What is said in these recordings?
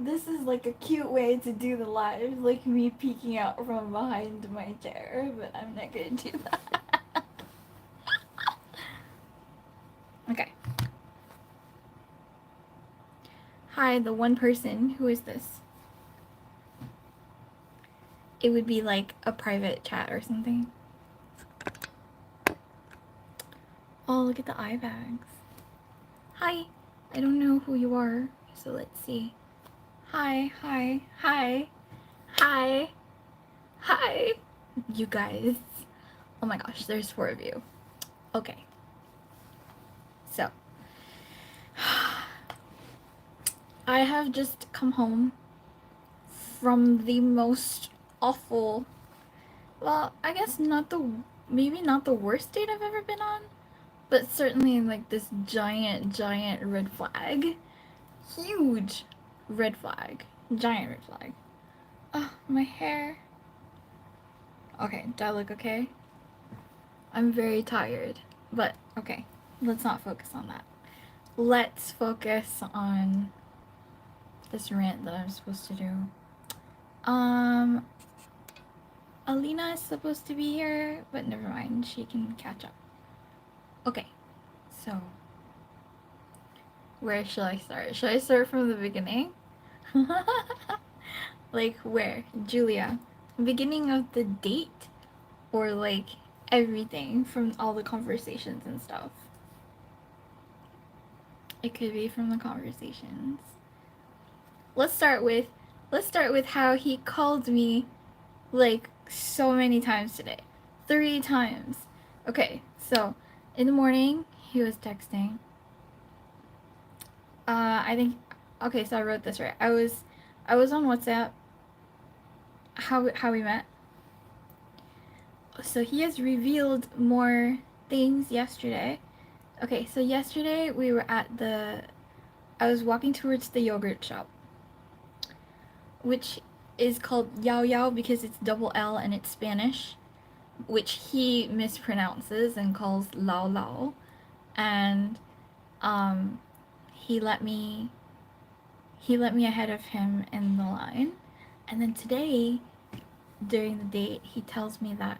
this is like a cute way to do the live, like me peeking out from behind my chair, but I'm not gonna do that. Okay. Hi, the one person. Who is this? It would be like a private chat or something. Oh, look at the eye bags. Hi. I don't know who you are, so let's see. Hi, hi, hi, hi, hi. You guys. Oh my gosh, there's 4 of you. Okay. So, I have just come home from the most awful, well, I guess maybe not the worst date I've ever been on, but certainly like this giant red flag. Huge red flag. Giant red flag. Oh, my hair. Okay, do I look okay? I'm very tired, but okay, let's not focus on that. Let's focus on this rant that I'm supposed to do. Alina is supposed to be here, but never mind, she can catch up. Okay, so where should I start? Should I start from the beginning? Like where? Julia. Beginning of the date? Or like everything from all the conversations and stuff? It could be from the conversations. Let's start with how he called me like so many times today. 3 times. Okay, so in the morning he was texting. I think okay, so I wrote this right. I was on WhatsApp. How we met. So he has revealed more things yesterday. Okay, so yesterday we were at I was walking towards the yogurt shop, which is called Yao Yao because it's double L and it's Spanish, which he mispronounces and calls Lao Lao. And um, he let me ahead of him in the line. And then today, during the date, he tells me that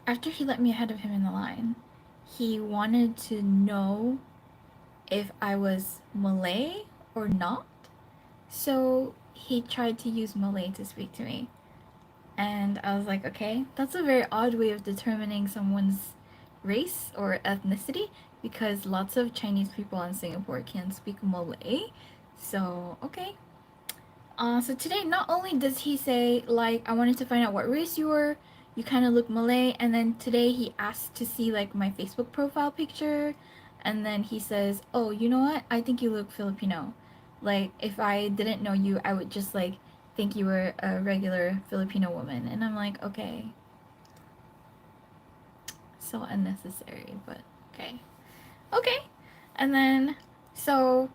after he let me ahead of him in the line, he wanted to know if I was Malay or not. So he tried to use Malay to speak to me. And I was like, okay, that's a very odd way of determining someone's race or ethnicity because lots of Chinese people in Singapore can speak Malay. So, okay. So today, not only does he say, like, I wanted to find out what race you were, you kind of look Malay, and then today he asked to see, like, my Facebook profile picture, and then he says, oh, you know what? I think you look Filipino. Like, if I didn't know you, I would just, like, think you were a regular Filipino woman. And I'm like, okay. So unnecessary, but okay. Okay. And then, so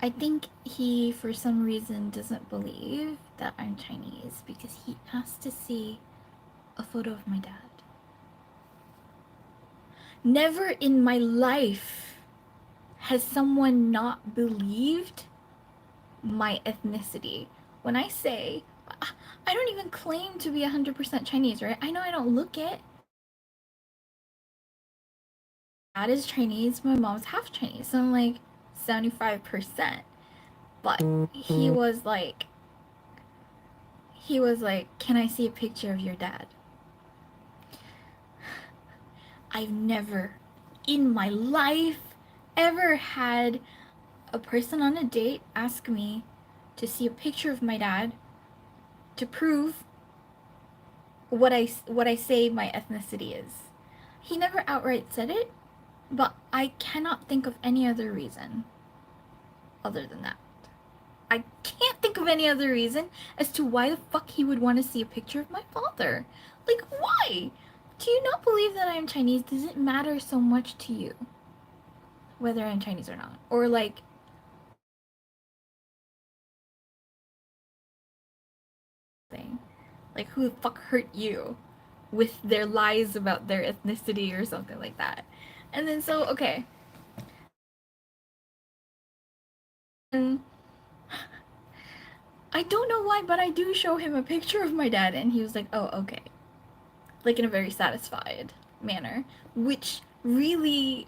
I think he, for some reason, doesn't believe that I'm Chinese because he asked to see a photo of my dad. Never in my life has someone not believed my ethnicity. When I say, I don't even claim to be 100% Chinese, right? I know I don't look it. My dad is Chinese, my mom's half Chinese, so I'm like 75%. But he was like, can I see a picture of your dad? I've never in my life ever had a person on a date ask me to see a picture of my dad to prove what I say my ethnicity is. He never outright said it, but I cannot think of any other reason other than that. I can't think of any other reason as to why the fuck he would want to see a picture of my father. Like, why? Do you not believe that I am Chinese? Does it matter so much to you whether I'm Chinese or not? Or, like, thing. Like, who the fuck hurt you with their lies about their ethnicity or something like that? And then, so, okay. And I don't know why, but I do show him a picture of my dad, and he was like, oh, okay. Like, in a very satisfied manner. Which really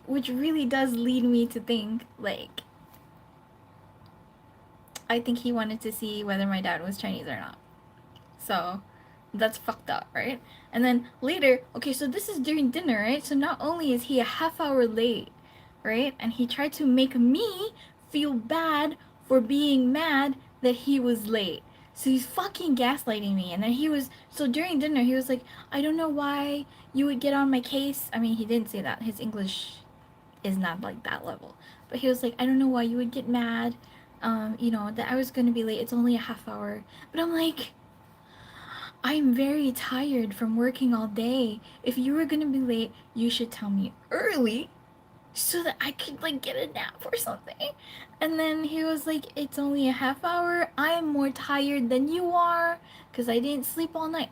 does lead me to think, like, I think he wanted to see whether my dad was Chinese or not. So, that's fucked up, right? And then later, okay, so this is during dinner, right? So not only is he a half hour late, right? And he tried to make me feel bad for being mad that he was late. So he's fucking gaslighting me. And then so during dinner, he was like, I don't know why you would get on my case. I mean, he didn't say that. His English is not like that level. But he was like, I don't know why you would get mad, that I was gonna be late. It's only a half hour. But I'm like, I'm very tired from working all day. If you were gonna be late, you should tell me early so that I could like get a nap or something. And then he was like, it's only a half hour. I am more tired than you are because I didn't sleep all night.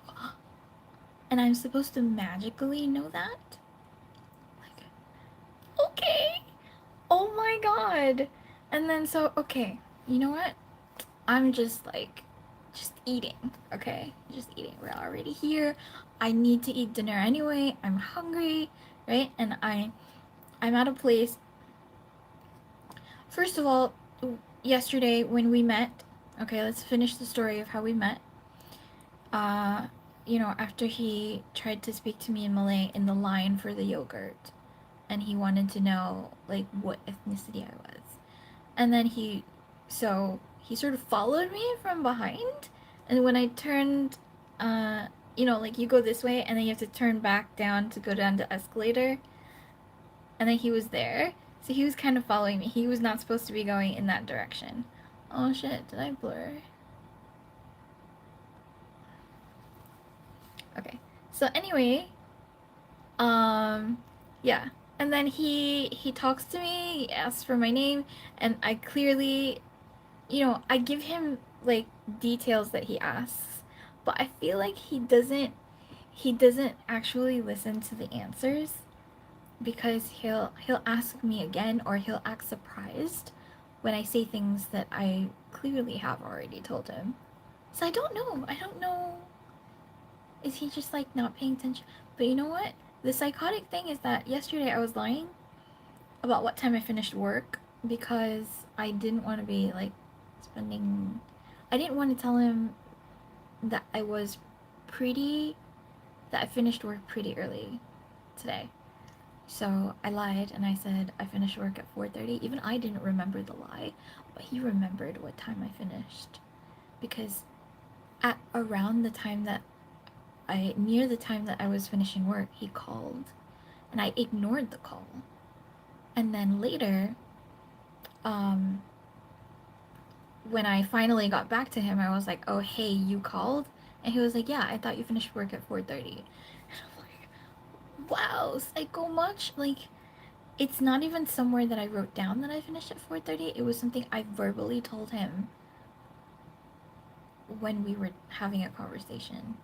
And I'm supposed to magically know that? Like, okay. Oh my god. And then so, okay, you know what? I'm just like, just eating, okay? Just eating. We're already here. I need to eat dinner anyway. I'm hungry, right? And I'm at a place. First of all, yesterday when we met, okay, let's finish the story of how we met. Uh, after he tried to speak to me in Malay in the line for the yogurt, and he wanted to know like what ethnicity I was. And then he sort of followed me from behind, and when I turned, like you go this way and then you have to turn back down to go down the escalator, and then he was there, so he was kind of following me. He was not supposed to be going in that direction. Oh shit, did I blur? Okay, so anyway, yeah, and then he talks to me, he asks for my name, and I clearly, I give him like details that he asks, but I feel like he doesn't actually listen to the answers, because he'll ask me again, or he'll act surprised when I say things that I clearly have already told him. So I don't know. I don't know. Is he just like not paying attention? But you know what? The psychotic thing is that yesterday I was lying about what time I finished work because I didn't want to be like spending. I didn't want to tell him that that I finished work pretty early today. So I lied and I said I finished work at 4:30. Even I didn't remember the lie, but he remembered what time I finished. Because at around the time that near the time that I was finishing work, he called and I ignored the call. And then later, um, when I finally got back to him, I was like, oh, hey, you called? And he was like, yeah, I thought you finished work at 4:30. And I'm like, wow, psycho much? Like, it's not even somewhere that I wrote down that I finished at 4:30. It was something I verbally told him when we were having a conversation.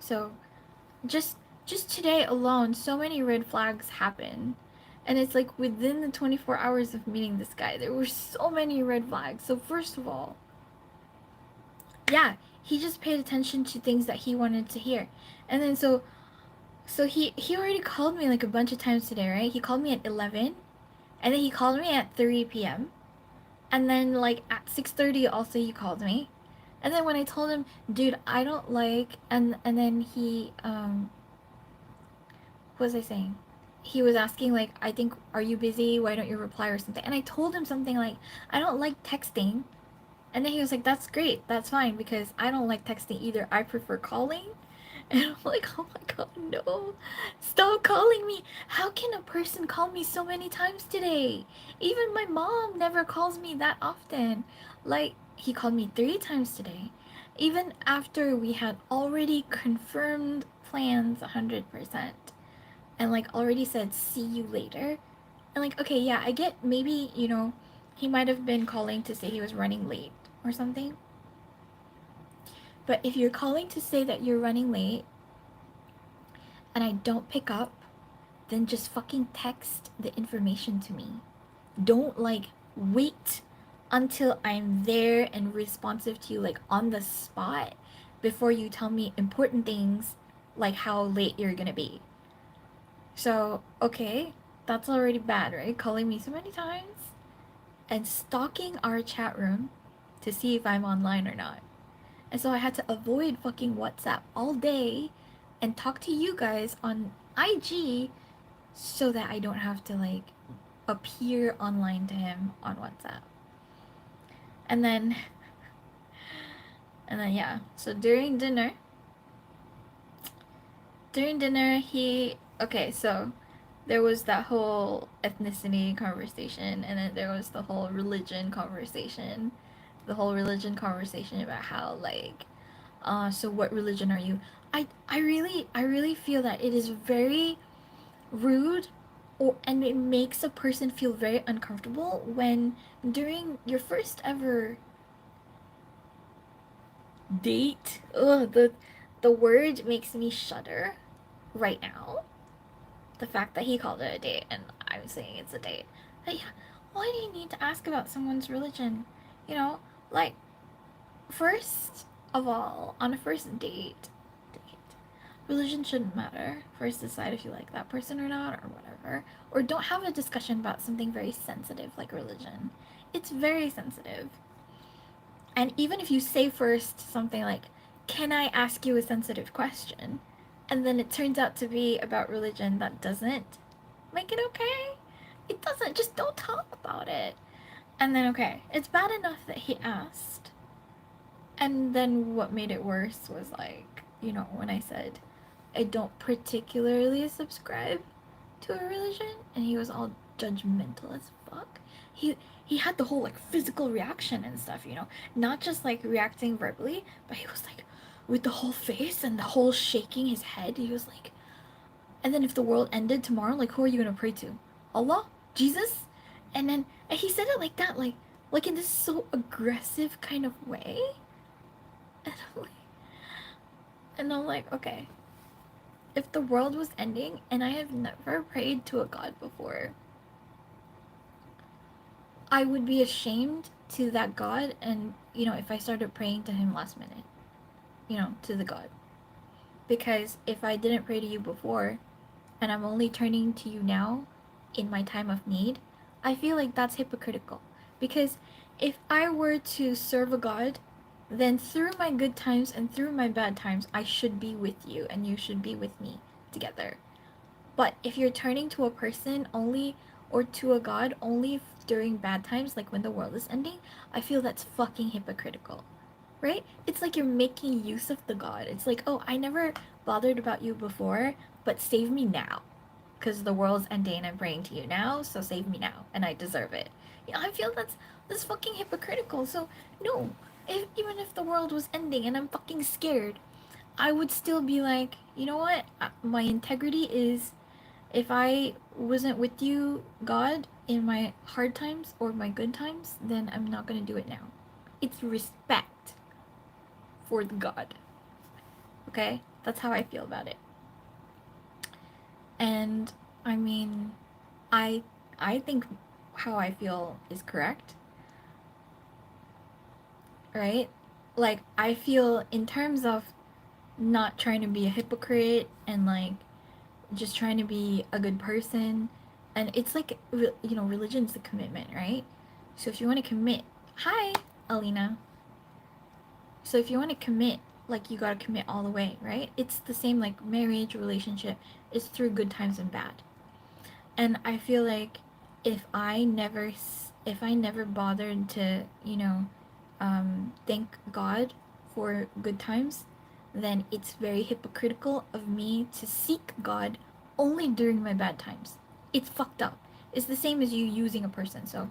So, just just today alone, so many red flags happened. And it's like within the 24 hours of meeting this guy, there were so many red flags. So, first of all, yeah, he just paid attention to things that he wanted to hear. And then so he already called me like a bunch of times today, right? He called me at 11, and then he called me at 3 p.m. And then like at 6:30 also he called me. And then when I told him, dude, I don't like, and then he what was I saying? He was asking like, I think, are you busy? Why don't you reply or something? And I told him something like, I don't like texting. And then he was like, that's great. That's fine because I don't like texting either. I prefer calling. And I'm like, oh my god, no. Stop calling me. How can a person call me so many times today? Even my mom never calls me that often. Like, he called me 3 times today. Even after we had already confirmed plans 100%. And like already said, see you later. And like, okay, yeah, I get maybe, he might have been calling to say he was running late or something. But if you're calling to say that you're running late and I don't pick up, then just fucking text the information to me. Don't like wait until I'm there and responsive to you, like on the spot, before you tell me important things like how late you're gonna be. So, okay, that's already bad, right? Calling me so many times and stalking our chat room to see if I'm online or not. And so I had to avoid fucking WhatsApp all day and talk to you guys on IG so that I don't have to like appear online to him on WhatsApp. And then yeah. So during dinner he okay, so there was that whole ethnicity conversation, and then there was the whole religion conversation. The whole religion conversation about how like so what religion are you? I really feel that it is very rude, or and it makes a person feel very uncomfortable when during your first ever date. Ugh, the word makes me shudder right now. The fact that he called it a date and I'm saying it's a date. Like, why do you need to ask about someone's religion? You know, like first of all, on a first date, religion shouldn't matter. First decide if you like that person or not or whatever. Or don't have a discussion about something very sensitive like religion. It's very sensitive. And even if you say first something like, "Can I ask you a sensitive question?" and then it turns out to be about religion, that doesn't make it okay. It doesn't. Just don't talk about it. And then, okay, it's bad enough that he asked. And then what made it worse was like, when I said, I don't particularly subscribe to a religion, and he was all judgmental as fuck. He had the whole like physical reaction and stuff, not just like reacting verbally, but he was like with the whole face and the whole shaking his head. He was like, and then if the world ended tomorrow, like who are you gonna pray to? Allah? Jesus? And he said it like that, like in this so aggressive kind of way. And I'm like, okay, if the world was ending and I have never prayed to a god before, I would be ashamed to that god, and if I started praying to him last minute, to the god. Because if I didn't pray to you before and I'm only turning to you now in my time of need, I feel like that's hypocritical. Because if I were to serve a god, then through my good times and through my bad times, I should be with you and you should be with me together. But if you're turning to a person only, or to a god only during bad times, like when the world is ending, I feel that's fucking hypocritical. Right? It's like you're making use of the god. It's like, oh, I never bothered about you before, but save me now. Because the world's ending and I'm praying to you now, so save me now, and I deserve it. I feel that's fucking hypocritical. So no, even if the world was ending and I'm fucking scared, I would still be like, you know what? My integrity is, if I wasn't with you, God, in my hard times or my good times, then I'm not gonna do it now. It's respect for the God. Okay? That's how I feel about it. And I mean, I I think how I feel is correct. Right? Like I feel in terms of not trying to be a hypocrite and like just trying to be a good person, and it's like religion's a commitment, right? So if you want to commit, hi Alina, so if you want to commit, like you gotta commit all the way, right? It's the same like marriage, relationship. It's through good times and bad. And I feel like if I never bothered to thank God for good times, then it's very hypocritical of me to seek God only during my bad times. It's fucked up. It's the same as you using a person. So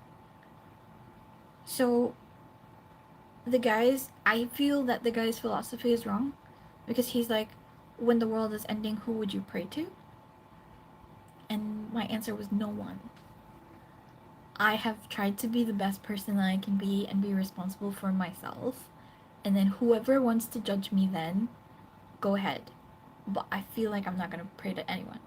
I feel that the guy's philosophy is wrong, because he's like, when the world is ending, who would you pray to? And my answer was no one. I have tried to be the best person that I can be and be responsible for myself. And then whoever wants to judge me, then go ahead. But I feel like I'm not gonna pray to anyone.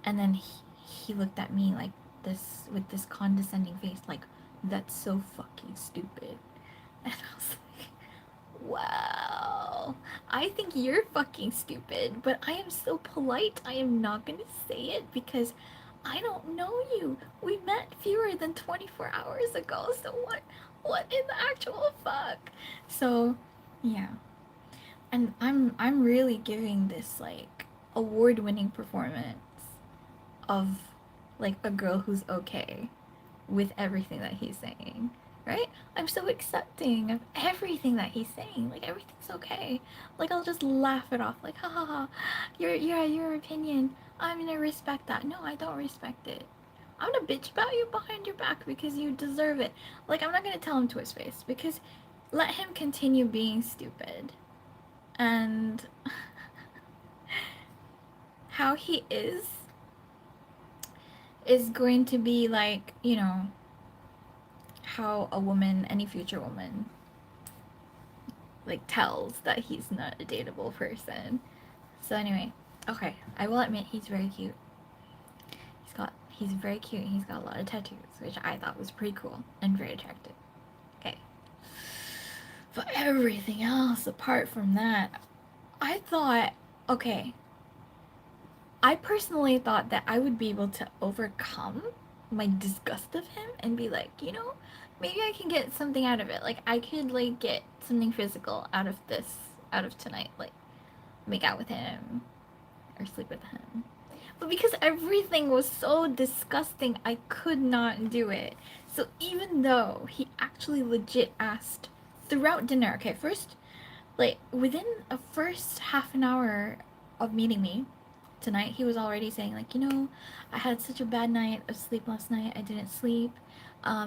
And then he looked at me like this, with this condescending face, like, That's so fucking stupid. And I was like, wow. I think you're fucking stupid, but I am so polite. I am not gonna say it because I don't know you. We met fewer than 24 hours ago. So what in the actual fuck? So, yeah. And I'm really giving this like award-winning performance of like a girl who's okay with everything that he's saying, right? I'm so accepting of everything that he's saying. Like everything's okay. Like I'll just laugh it off. Like ha ha ha. Your opinion. I'm gonna respect that. No, I don't respect it. I'm gonna bitch about you behind your back because you deserve it. Like I'm not gonna tell him to his face because let him continue being stupid. And how he is going to be like, how a woman, any future woman, like tells that he's not a dateable person. So anyway, okay, I will admit he's very cute. He's very cute. He's got a lot of tattoos, which I thought was pretty cool and very attractive. Okay. But everything else apart from that, I thought, okay, I personally thought that I would be able to overcome my disgust of him and be like, maybe I can get something out of it. Like I could like get something physical out of this, out of tonight, like make out with him or sleep with him. But because everything was so disgusting, I could not do it. So even though he actually legit asked throughout dinner, okay, first, like within a first half an hour of meeting me tonight, he was already saying like, I had such a bad night of sleep last night. I didn't sleep.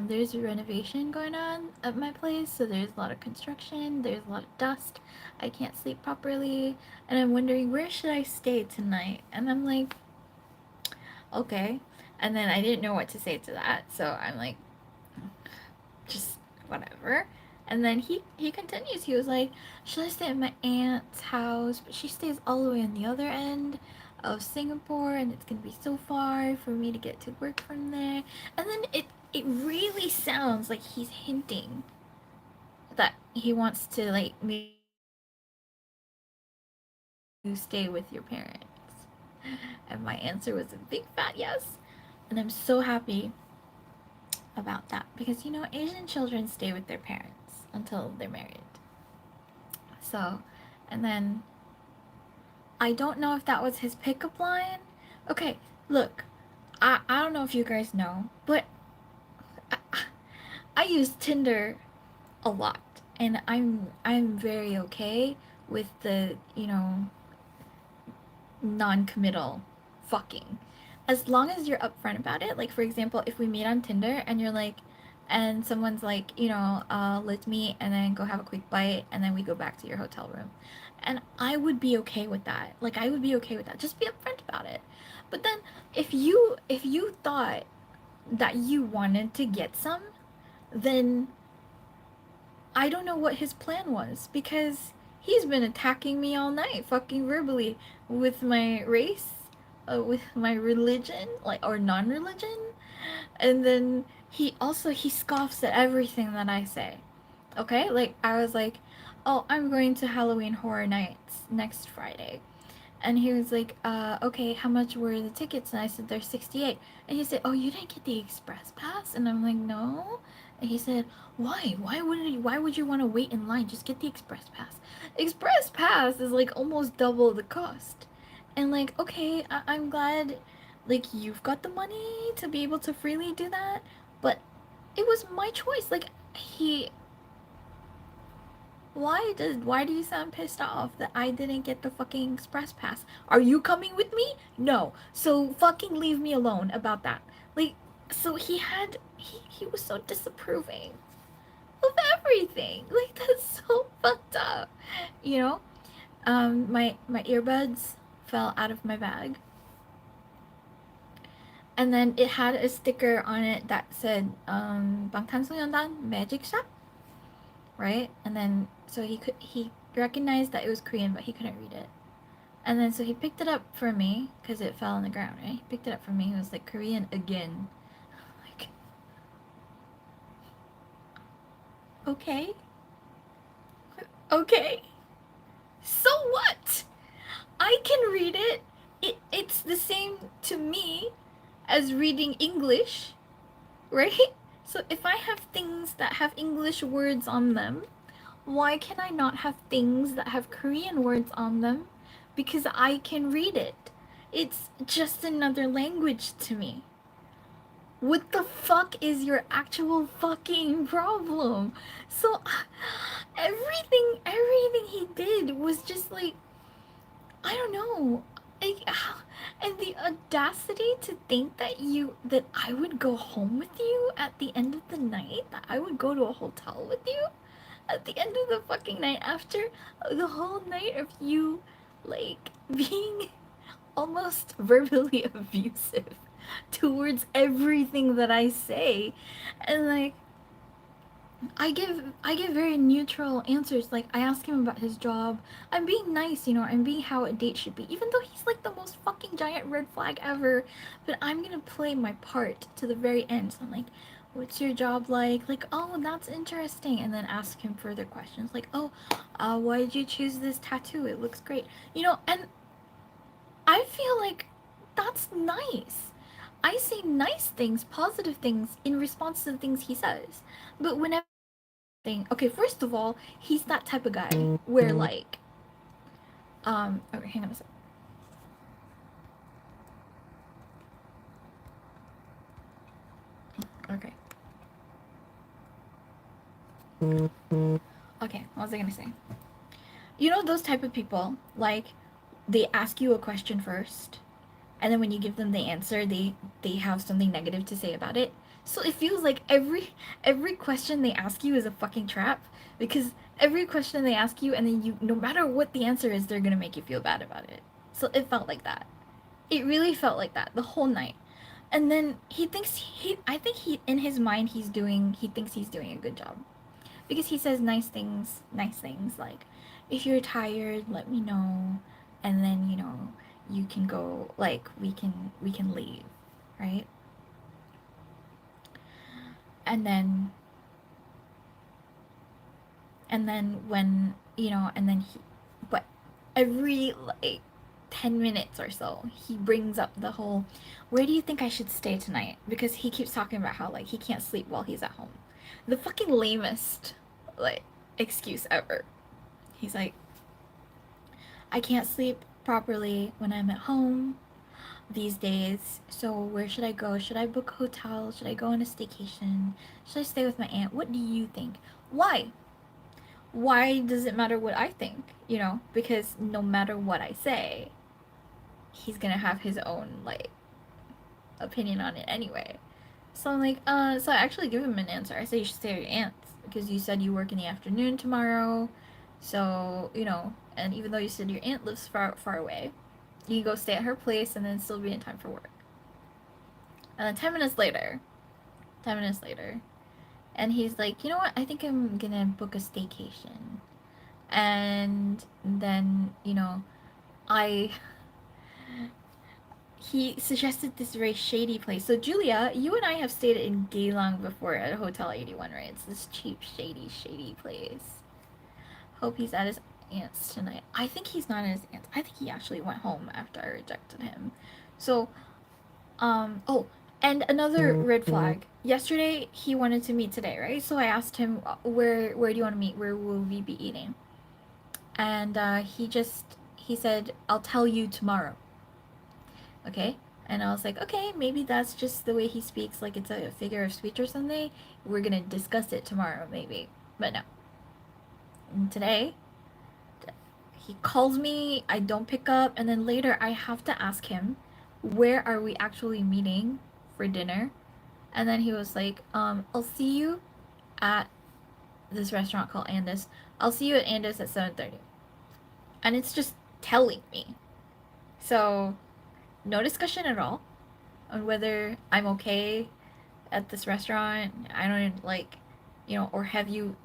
There's a renovation going on at my place, so there's a lot of construction. There's a lot of dust. I can't sleep properly, and I'm wondering where should I stay tonight. And I'm like, okay. And then I didn't know what to say to that, so I'm like, just whatever. And then he continues. He was like, should I stay at my aunt's house? But she stays all the way on the other end of Singapore, and it's gonna be so far for me to get to work from there. And then it really sounds like he's hinting that he wants to like me to stay with your parents. And my answer was a big fat yes. And I'm so happy about that because Asian children stay with their parents until they're married. So, and then I don't know if that was his pickup line. Okay, look, I don't know if you guys know, but I, I use Tinder a lot, and I'm very okay with the non-committal fucking, as long as you're upfront about it. Like for example, if we meet on Tinder and you're like, and someone's like, let's meet and then go have a quick bite and then we go back to your hotel room, and I would be okay with that. Like I would be okay with that. Just be upfront about it. But then if you thought that you wanted to get some, then I don't know what his plan was because he's been attacking me all night, fucking verbally, with my race, with my religion, like or non-religion, and then he scoffs at everything that I say. Okay, like I was like, oh, I'm going to Halloween Horror Nights next Friday. And he was like, okay, how much were the tickets? And I said, they're 68. And he said, oh, you didn't get the express pass? And I'm like, no. And he said, why? Why would you want to wait in line? Just get the express pass. Express pass is like almost double the cost. And like, okay, I'm glad like you've got the money to be able to freely do that. But it was my choice. Like he why do you sound pissed off that I didn't get the fucking express pass? Are you coming with me? No. So fucking leave me alone about that. Like so he was so disapproving of everything. Like that's so fucked up. You know? My earbuds fell out of my bag. And then it had a sticker on it that said 방탄소년단 Magic Shop, right? And then so he recognized that it was Korean, but he couldn't read it. And then so he picked it up for me because it fell on the ground, right? He picked it up for me. He was like Korean again, like Okay? Okay? So what? I can read it. It's the same to me as reading English, right? So if I have things that have English words on them, why can I not have things that have Korean words on them? Because I can read it. It's just another language to me. What the fuck is your actual fucking problem? So everything he did was just like, I don't know. Like, and the audacity to think that I would go home with you at the end of the night, that I would go to a hotel with you at the end of the fucking night after the whole night of you like being almost verbally abusive towards everything that I say. And like I give very neutral answers. Like I ask him about his job. I'm being nice, you know, I'm being how a date should be. Even though he's like the most fucking giant red flag ever. But I'm gonna play my part to the very end. So I'm like, what's your job like? Like, oh, that's interesting. And then ask him further questions. Like, oh, why did you choose this tattoo? It looks great. You know, and I feel like that's nice. I say nice things, positive things in response to the things he says. But whenever thing. Okay, first of all, he's that type of guy where like, okay, hang on a sec. Okay. Okay, what was I gonna say? You know those type of people, like, they ask you a question first, and then when you give them the answer, they have something negative to say about it. So it feels like every question they ask you is a fucking trap because every question they ask you, and then you, no matter what the answer is, they're gonna make you feel bad about it. So it felt like that. It really felt like that the whole night. And then I think he in his mind he thinks he's doing a good job. Because he says nice things like, if you're tired, let me know, and then, you know, you can go, like, we can leave, right? And then when, you know, and then he but every like 10 minutes or so he brings up the whole, where do you think I should stay tonight, because he keeps talking about how like he can't sleep while he's at home. The fucking lamest like excuse ever. He's like, I can't sleep properly when I'm at home these days, so where should I go? Should I book a hotel? Should I go on a staycation? Should I stay with my aunt? What do you think? Why does it matter what I think? You know, because no matter what I say, he's gonna have his own like opinion on it anyway. So I'm like, so I actually give him an answer. I say you should stay at your aunt's because you said you work in the afternoon tomorrow. So, you know, and even though you said your aunt lives far away, you can go stay at her place and then still be in time for work. And then 10 minutes later, and he's like, you know what? I think I'm gonna book a staycation. And then, you know, I he suggested this very shady place. So Julia, you and I have stayed in Geylang before at Hotel 81, right? It's this cheap, shady place. Hope he's at his aunt's tonight. I think he's not at his aunt's. I think he actually went home after I rejected him. So, oh, and another red flag. Yesterday he wanted to meet today, right? So I asked him, where do you want to meet? Where will we be eating? And he said, I'll tell you tomorrow. Okay. And I was like, okay, maybe that's just the way he speaks, like it's a figure of speech or something. We're gonna discuss it tomorrow, maybe. But no. And today, he calls me, I don't pick up, and then later I have to ask him, where are we actually meeting for dinner? And then he was like, I'll see you at this restaurant called Andis. I'll see you at Andis at 7:30. And it's just telling me. So, no discussion at all on whether I'm okay at this restaurant. I don't like, you know, or have you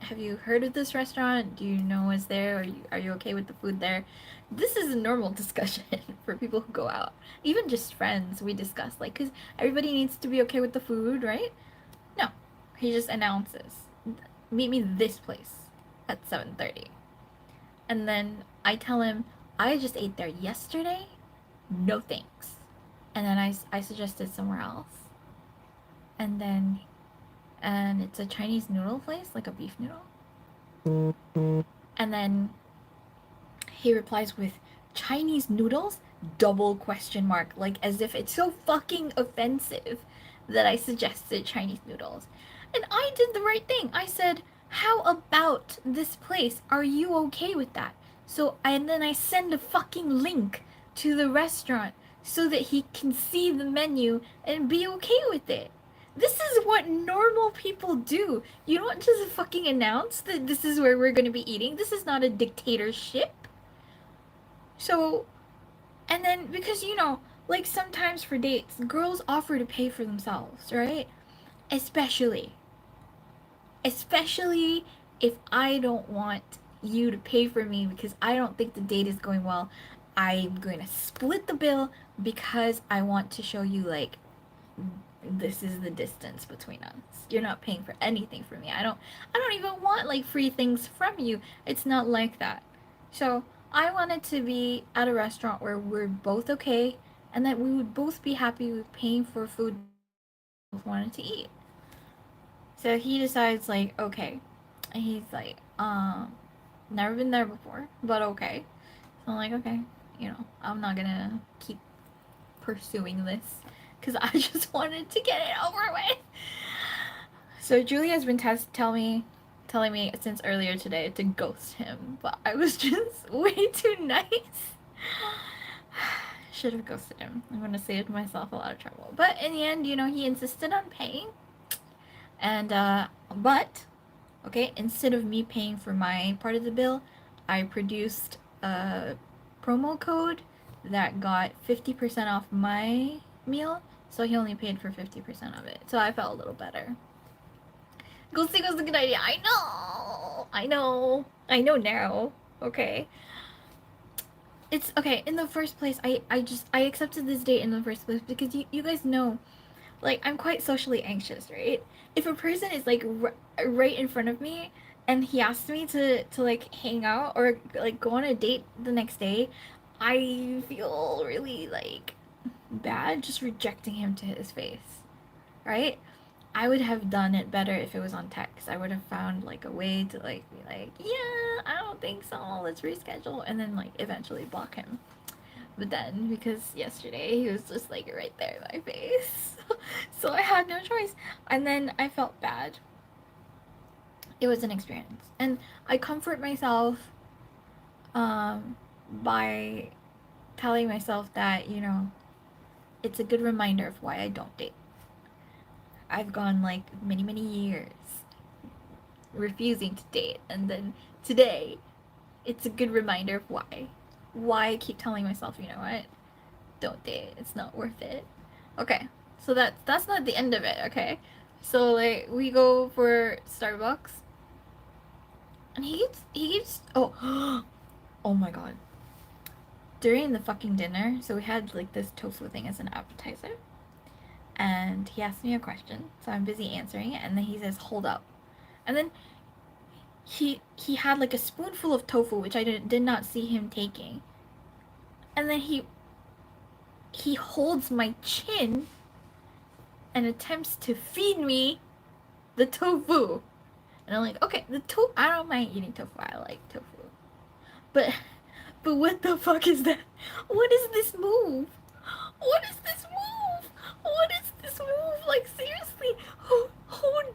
heard of this restaurant? Do you know what's there? Are you okay with the food there? This is a normal discussion for people who go out. Even just friends, we discuss like, cuz everybody needs to be okay with the food, right? No. He just announces. meet me this place at 7:30. And then I tell him, I just ate there yesterday. No thanks. And then I suggested somewhere else. And then, and it's a Chinese noodle place, like a beef noodle. And then he replies with Chinese noodles? Double question mark. Like as if it's so fucking offensive that I suggested Chinese noodles. And I did the right thing. I said, how about this place? Are you okay with that? So, and then I send a fucking link to the restaurant so that he can see the menu and be okay with it. This is what normal people do. You don't just fucking announce that this is where we're gonna be eating. This is not a dictatorship. So, and then because like sometimes for dates, girls offer to pay for themselves, right? Especially, especially if I don't want you to pay for me because I don't think the date is going well. I'm going to split the bill because I want to show you like this is the distance between us. You're not paying for anything for me. I don't even want like free things from you. It's not like that. So, I wanted to be at a restaurant where we're both okay and that we would both be happy with paying for food we both wanted to eat. So he decides like, okay. And he's like, never been there before, but okay. So I'm like, okay, I'm not gonna keep pursuing this because I just wanted to get it over with. So Julie has been telling me since earlier today to ghost him, but I was just way too nice. Should have ghosted him. I'm gonna save myself a lot of trouble. But in the end, he insisted on paying. And but okay, instead of me paying for my part of the bill, I produced a promo code that got 50% off my meal, so he only paid for 50% of it. So I felt a little better. Ghosting was a good idea. I know. I know. I know now. Okay. It's okay. In the first place, I accepted this date in the first place because you guys know, like I'm quite socially anxious, right? If a person is like right in front of me and he asks me to like hang out or like go on a date the next day, I feel really like bad just rejecting him to his face, right? I would have done it better if it was on text. I would have found like a way to like be like, yeah, I don't think so. Let's reschedule, and then like eventually block him. But then because yesterday he was just like right there in my face, so I had no choice. And then I felt bad. It was an experience, and I comfort myself by telling myself that it's a good reminder of why I don't date. I've gone like many, many years refusing to date, and then today, it's a good reminder of why. Why I keep telling myself, you know what? Don't date. It's not worth it. Okay, so that's not the end of it. Okay, so like we go for Starbucks, and he keeps oh oh my god. During the fucking dinner, so we had like this tofu thing as an appetizer, and he asked me a question, so I'm busy answering it, and then he says, "Hold up," and then he had like a spoonful of tofu, which I did not see him taking, and then he holds my chin and attempts to feed me the tofu, and I'm like, okay, I don't mind eating tofu. I like tofu, but what the fuck is that? What is this move? What is this move? What is this move? Like seriously, who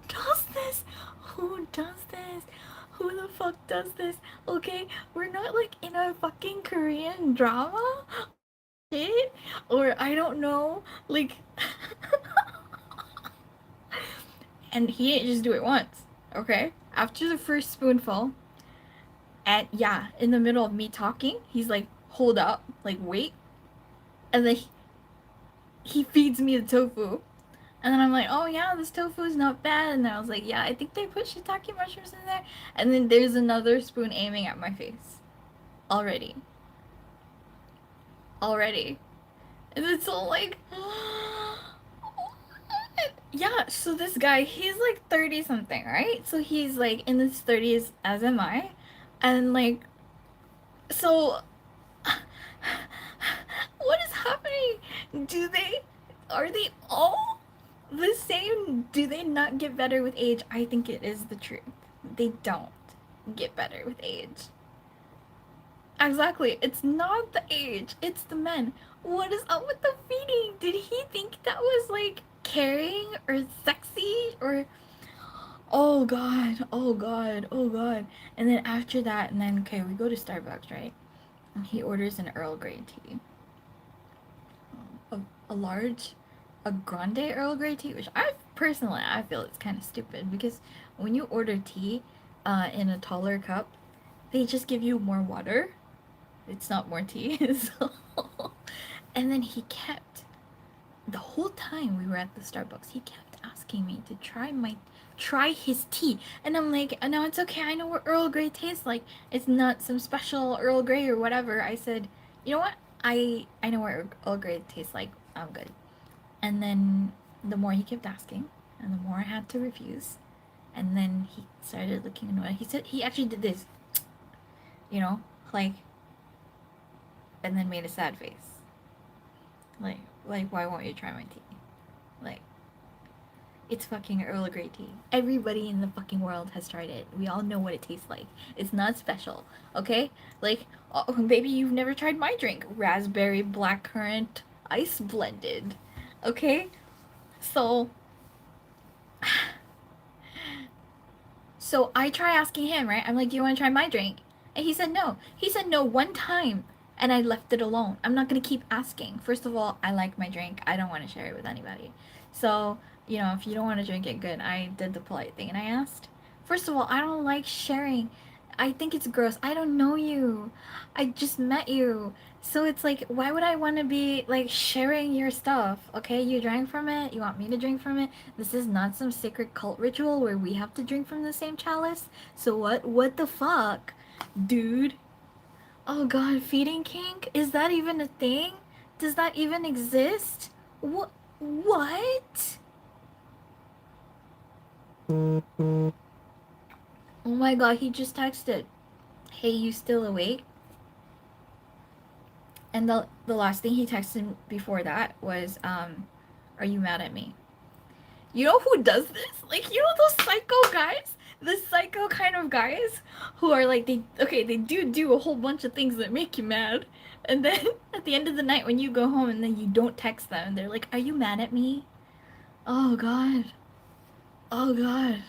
does this? Who does this? Who the fuck does this? Okay, we're not like in a fucking Korean drama, shit, or I don't know, like. And he didn't just do it once, okay? After the first spoonful, and yeah, in the middle of me talking, he's like, hold up, like wait, and then he feeds me the tofu. And then I'm like, oh yeah, this tofu is not bad. And then I was like, yeah, I think they put shiitake mushrooms in there. And then there's another spoon aiming at my face. Already. Already. And it's all like, Yeah, so this guy, he's like 30 something, right? So he's like in his 30s, as am I. And like, so what is happening? Are they all the same? Do they not get better with age? I think it is the truth. They don't get better with age. Exactly. It's not the age, it's the men. What is up with the feeding? Did he think that was like caring or sexy or oh god, oh god, oh god. And then after that, and then okay, we go to Starbucks, right? And he orders an Earl Grey tea. A, a large, a grande Earl Grey tea, which I feel it's kind of stupid because when you order tea in a taller cup, they just give you more water. It's not more tea. So and then he kept the whole time we were at the Starbucks, he kept asking me to try his tea. And I'm like, oh, no, it's okay. I know what Earl Grey tastes like. It's not some special Earl Grey or whatever. I said, you know what? I know what Earl Grey tastes like. I'm good. And then the more he kept asking, and the more I had to refuse. And then he started looking annoyed. He said he actually did this, you know, like, and then made a sad face. Like, why won't you try my tea? Like, it's fucking Earl Grey tea. Everybody in the fucking world has tried it. We all know what it tastes like. It's not special, okay? Like, oh, maybe you've never tried my drink. Raspberry blackcurrant ice blended. Okay? So, so I try asking him, right? I'm like, do you want to try my drink? And he said no. He said no one time. And I left it alone. I'm not going to keep asking. First of all, I like my drink. I don't want to share it with anybody. So, you know, if you don't want to drink it, good. I did the polite thing and I asked. First of all, I don't like sharing. I think it's gross. I don't know you. I just met you. So it's like, why would I want to be like sharing your stuff? Okay, you drank from it. You want me to drink from it? This is not some sacred cult ritual where we have to drink from the same chalice. So what the fuck? Dude. Oh god, feeding kink? Is that even a thing? Does that even exist? What? Oh my god, he just texted. Hey, you still awake? And the last thing he texted before that was, are you mad at me? You know who does this? Like, you know those psycho guys? The psycho kind of guys who are like, they do a whole bunch of things that make you mad. And then at the end of the night when you go home and then you don't text them and they're like, are you mad at me? Oh god. Oh god.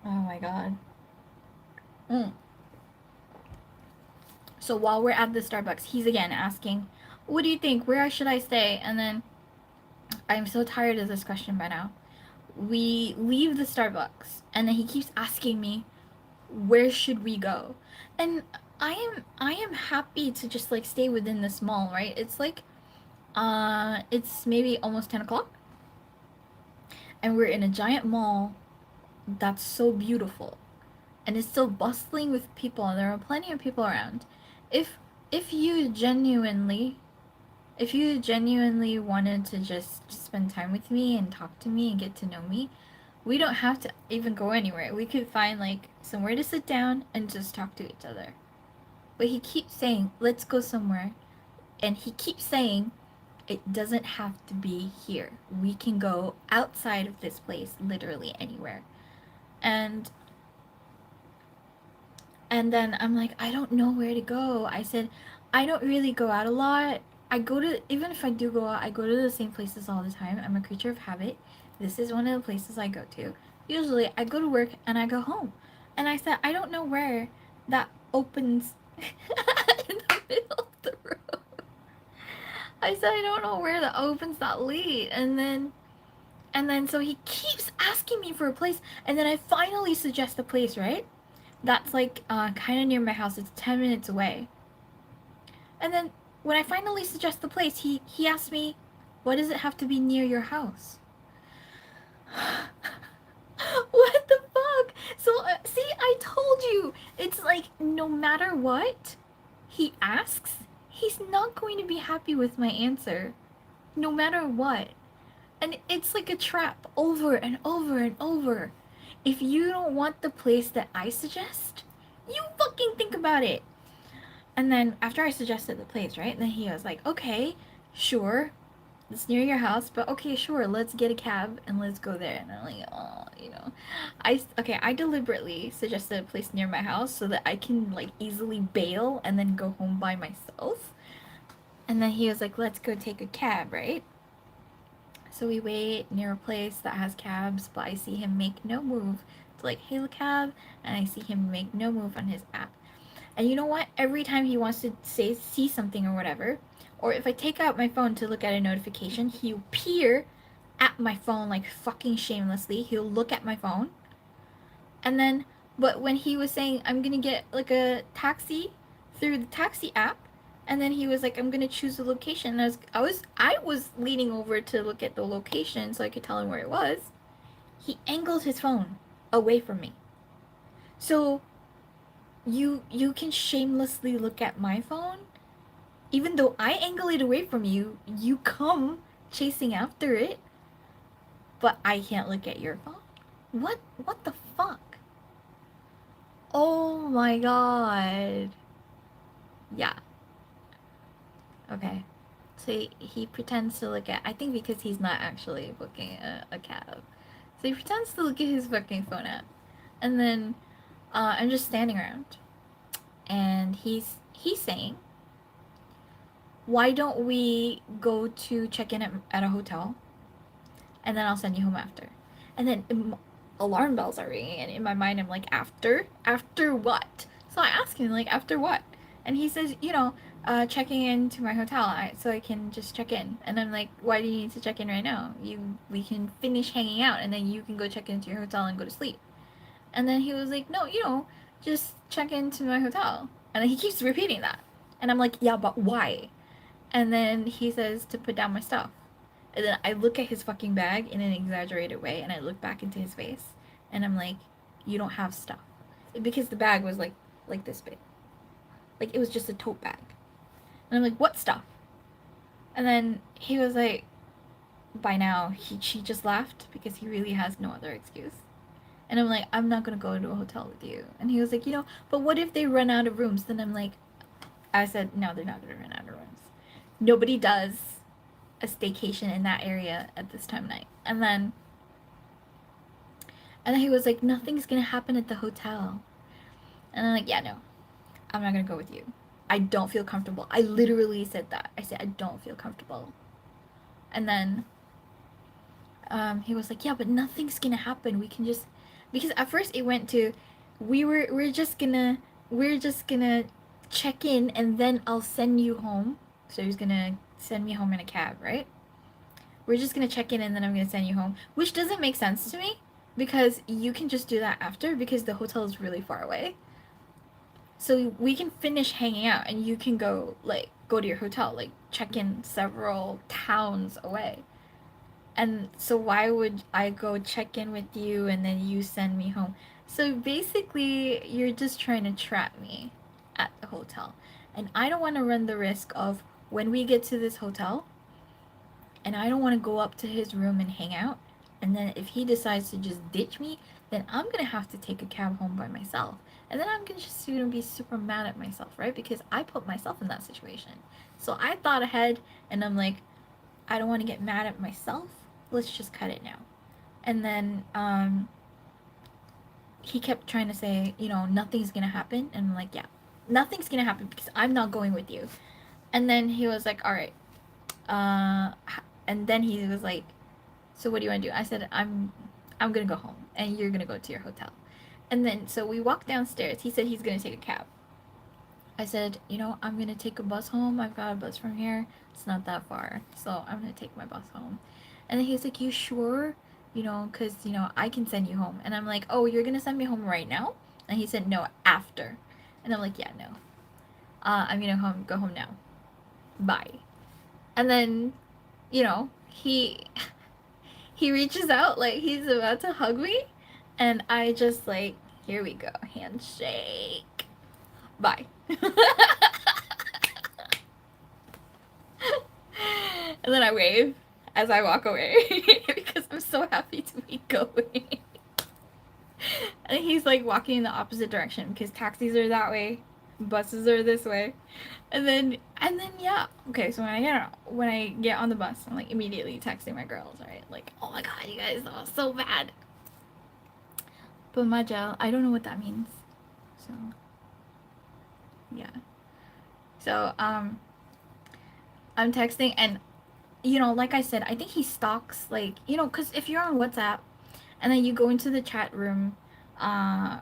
Oh my god. Mm. So while we're at the Starbucks, he's again asking, what do you think? Where should I stay? And then I'm so tired of this question by now. We leave the Starbucks and then he keeps asking me, where should we go? And I am happy to just like stay within this mall, right? It's like it's maybe almost 10 o'clock and we're in a giant mall that's so beautiful and it's still bustling with people and there are plenty of people around. If if you genuinely if you genuinely wanted to just spend time with me and talk to me and get to know me, we don't have to even go anywhere. We could find like somewhere to sit down and just talk to each other. But he keeps saying, let's go somewhere. And he keeps saying, it doesn't have to be here. We can go outside of this place, literally anywhere. And and then I'm like, I don't know where to go. I said, I don't really go out a lot. I go to, even if I do go out, I go to the same places all the time. I'm a creature of habit. This is one of the places I go to. Usually I go to work and I go home. And I said, I don't know where that opens in the middle of the road. I said, I don't know where that opens that late. And then so he keeps asking me for a place. And then I finally suggest a place, right? That's like kind of near my house. It's 10 minutes away. And then when I finally suggest the place, he asked me, "Why does it have to be near your house?" What the fuck? So see, I told you. It's like no matter what he asks, he's not going to be happy with my answer, no matter what. And it's like a trap over and over and over. If you don't want the place that I suggest, you fucking think about it. And then after I suggested the place, right? And then he was like, okay, sure, it's near your house, but okay, sure, let's get a cab and let's go there. And I'm like, oh, you know, I deliberately suggested a place near my house so that I can like easily bail and then go home by myself. And then he was like, let's go take a cab, right? So we wait near a place that has cabs, but I see him make no move to like hail a cab, and I see him make no move on his app. And you know what? Every time he wants to see something or whatever, or if I take out my phone to look at a notification, he'll peer at my phone like fucking shamelessly. He'll look at my phone. And then, but when he was saying, I'm gonna get like a taxi through the taxi app, and then he was like, I'm gonna choose the location. And I was leaning over to look at the location so I could tell him where it was. He angled his phone away from me. So you can shamelessly look at my phone, even though I angle it away from you. You come chasing after it, but I can't look at your phone. What the fuck? Oh my god. Yeah. Okay. So he pretends to look at. I think because he's not actually booking a cab, so he pretends to look at his fucking phone app, and then I'm just standing around, and he's saying, "Why don't we go to check in at a hotel, and then I'll send you home after." And then alarm bells are ringing, and in my mind I'm like, after what? So I ask him like, after what? And he says, checking into my hotel, so I can just check in. And I'm like, why do you need to check in right now? We can finish hanging out, and then you can go check into your hotel and go to sleep. And then he was like, no, just check into my hotel. And then he keeps repeating that, and I'm like, yeah, but why? And then he says to put down my stuff. And then I look at his fucking bag in an exaggerated way, and I look back into his face, and I'm like, you don't have stuff. Because the bag was like this big. Like it was just a tote bag. And I'm like, what stuff? And then he was like, by now, she just laughed because he really has no other excuse. And I'm like, I'm not gonna go to a hotel with you. And he was like, but what if they run out of rooms? Then I said, no, they're not gonna run out of rooms. Nobody does a staycation in that area at this time of night. And then he was like, nothing's gonna happen at the hotel. And I'm like, yeah, no, I'm not gonna go with you. I don't feel comfortable. I literally said that. I said, I don't feel comfortable. And then he was like, yeah, but nothing's gonna happen. We can just, because at first it went to, we're just gonna check in and then I'll send you home. So he's gonna send me home in a cab, right? We're just gonna check in and then I'm gonna send you home, which doesn't make sense to me because you can just do that after because the hotel is really far away. So we can finish hanging out and you can go to your hotel, like check in several towns away. And so why would I go check in with you and then you send me home? So basically you're just trying to trap me at the hotel. And I don't want to run the risk of when we get to this hotel and I don't want to go up to his room and hang out. And then if he decides to just ditch me, then I'm going to have to take a cab home by myself. And then I'm just going to be super mad at myself, right? Because I put myself in that situation. So I thought ahead and I'm like, I don't want to get mad at myself. Let's just cut it now. And then he kept trying to say, nothing's going to happen. And I'm like, yeah, nothing's going to happen because I'm not going with you. And then he was like, all right. And then he was like, so what do you want to do? I said, I'm going to go home and you're going to go to your hotel. And then, so we walked downstairs. He said he's going to take a cab. I said, I'm going to take a bus home. I've got a bus from here. It's not that far. So I'm going to take my bus home. And then he was like, you sure? Because, I can send you home. And I'm like, oh, you're going to send me home right now? And he said, no, after. And I'm like, yeah, no. I'm going to go home now. Bye. And then, he reaches out like he's about to hug me. And I just like, here we go, handshake. Bye. And then I wave as I walk away because I'm so happy to be going. And he's like walking in the opposite direction because taxis are that way, buses are this way. And then yeah. Okay, so when I get on the bus, I'm like immediately texting my girls, right? Like, oh my god, you guys, that was so bad. But Maja, I don't know what that means. So yeah. So I'm texting and like I said, I think he stalks like because if you're on WhatsApp and then you go into the chat room, uh,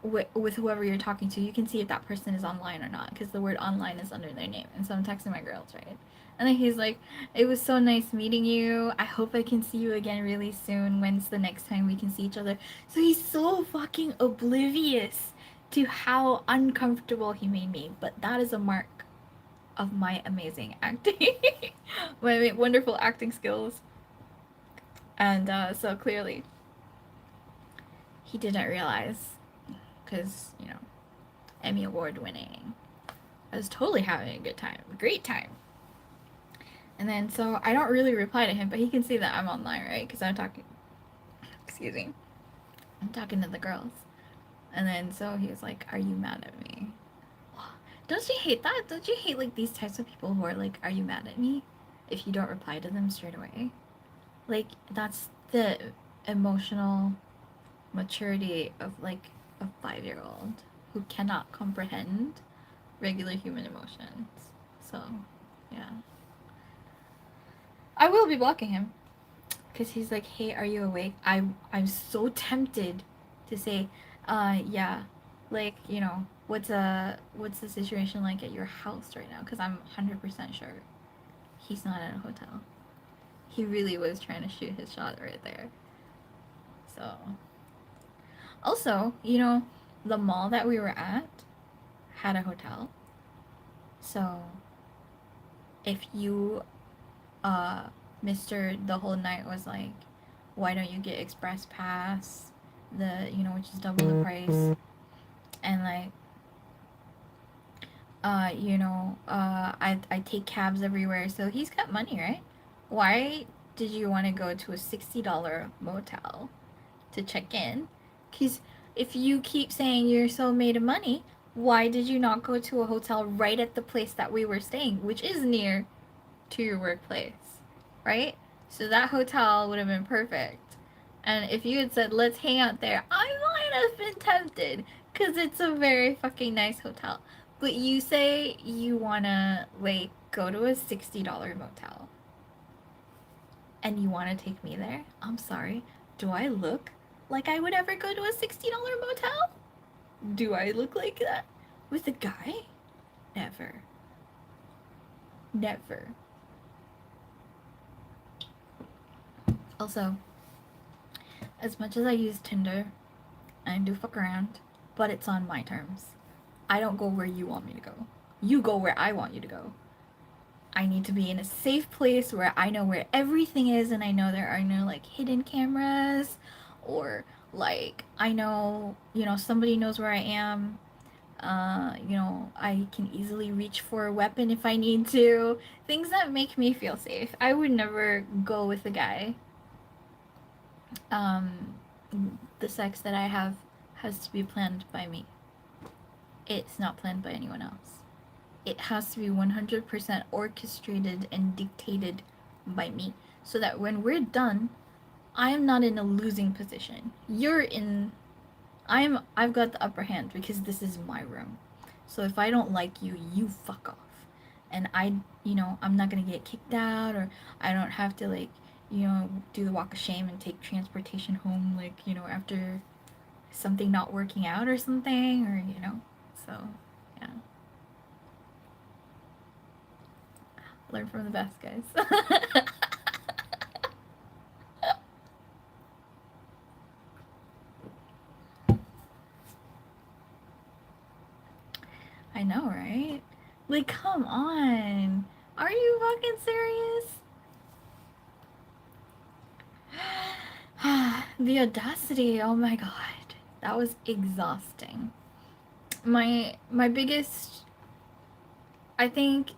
with whoever you're talking to, you can see if that person is online or not because the word online is under their name. And so I'm texting my girls, right? And then he's like, "It was so nice meeting you. I hope I can see you again really soon. When's the next time we can see each other?" So he's so fucking oblivious to how uncomfortable he made me. But that is a mark of my amazing acting, my wonderful acting skills. And so clearly, he didn't realize because Emmy Award winning. I was totally having a good time, great time. And then so I don't really reply to him, but he can see that I'm online, right? Because I'm talking. Excuse me. I'm talking to the girls. And then so he was like, "Are you mad at me?" Don't you hate that? Don't you hate like these types of people who are like, "Are you mad at me?" If you don't reply to them straight away. Like that's the emotional maturity of like a 5-year-old who cannot comprehend regular human emotions. So, yeah. I will be blocking him because he's like, "Hey, are you awake?" I'm so tempted to say, yeah, like what's the situation like at your house right now? Because I'm 100% sure he's not at a hotel. He really was trying to shoot his shot right there. So, also, the mall that we were at had a hotel. So, if you Mr. the whole night was like, "Why don't you get express pass? Which is double the price." And like, I take cabs everywhere, so he's got money, right? Why did you want to go to a $60 motel to check in? Because if you keep saying you're so made of money, why did you not go to a hotel right at the place that we were staying, which is near to your workplace, right? So that hotel would have been perfect. And if you had said, "Let's hang out there," I might have been tempted because it's a very fucking nice hotel. But you say you wanna, like, go to a $60 motel and you wanna take me there? I'm sorry. Do I look like I would ever go to a $60 motel? Do I look like that? With a guy? Never. Never. Also, as much as I use Tinder, I do fuck around, but it's on my terms. I don't go where you want me to go. You go where I want you to go. I need to be in a safe place where I know where everything is and I know there are no like hidden cameras or like I know, somebody knows where I am. I can easily reach for a weapon if I need to. Things that make me feel safe. I would never go with a guy. Um, the sex that I have has to be planned by me. It's not planned by anyone else. It has to be 100% orchestrated and dictated by me so that when we're done, I am not in a losing position. I've got the upper hand because this is my room. So if I don't like you, you fuck off. And I'm not going to get kicked out or I don't have to like, do the walk of shame and take transportation home like, after something not working out or something or, so, yeah. Learn from the best, guys. I know, right? Like, come on. Are you fucking serious? The audacity, oh my god. That was exhausting. My biggest I think